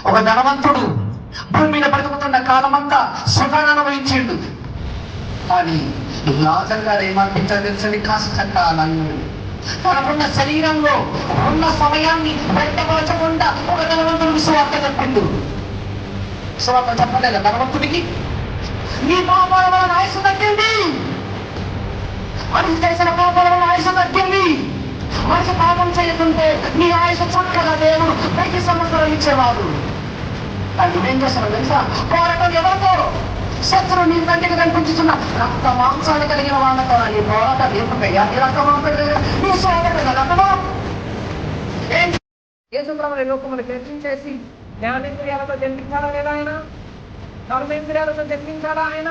ఒక ధనవంతుడు భూమి మీద బ్రతుకుతున్న కాలమంతా సుఖాన్ని అనుభవించిండు. కానీ లాజరు గారు ఏమనిపించారు తెలుసండి? కష్టకాలంలో తనకున్న శరీరంలో ఉన్న సమయాన్ని వ్యక్తపరచకుండా ఒక ధనవంతుడికి సువార్త చెప్పిండు. సువార్త చెప్పలేదా ధనవంతుడికి? నీ పాపాల వలన ఆయుసు తగ్గింది, మనిషి చేసిన పాపాల వలన ఆయుసు తగ్గింది. మనిషి పాపం చేయకుంటే నీ ఆయుసు చక్కగా దేవుడు 10 సంవత్సరాలు ఇచ్చేవాడు. కానీ నువ్వేం చేస్తున్నావు తెలుసా? పోరాటం ఎవరితో? శత్రువు నీ కంటికి కనిపించుతున్న రక్త మాంసాన్ని కలిగిన వాళ్ళతో. నీ పోరాటం ఎందుకయ్యా? నీ రక్త నీ సోదరుడు రక్తమా? యేసుప్రభుని లోకమును చర్చించేసి జ్ఞానేంద్రియాలతో జన్మించాడా లేదా ఆయన? ధర్మేంద్రియాలతో జన్మించాడా ఆయన?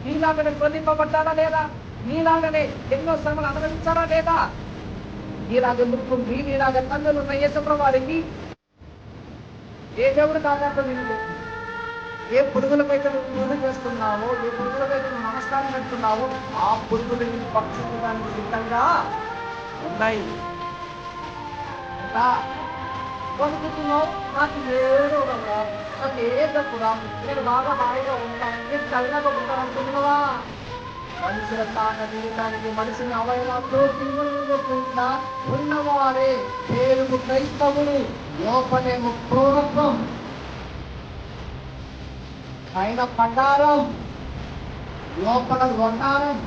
నీలాగనే శోధింపబడ్డాడా లేదా? నీలాగనే ఎన్నో శ్రమలు అనుభవించాడా లేదా? నీలాగే ముక్కుంది, నీలాగే కన్నులు ఉన్న యేసుప్రభువారికి ఏ దేవుడు కాకుండా నిన్ను ఏ పురుగులకైతే నువ్వు పూజ చేస్తున్నావో, ఏ పురుగులకైతే నువ్వు నమస్కారం పెడుతున్నావో, ఆ పురుగులు నీ పక్షించడానికి సిద్ధంగా ఉన్నాయి. కొనుక్కున్నావు, నాకు ఏదో నాకు ఏదప్పుడు నేను బాగా హాయిగా ఉంటాను, నేను చల్లగా ఉంటాననుకున్నావా? మనుషుల తాన తీయడానికి మనిషిని అవయవాల్లో తీవ్రంగా ఉన్నవారే పేరుకు క్రైస్తవులు, లోపలేమో క్రూరత్వం, ఆయన బండారం, లోపల వండారం.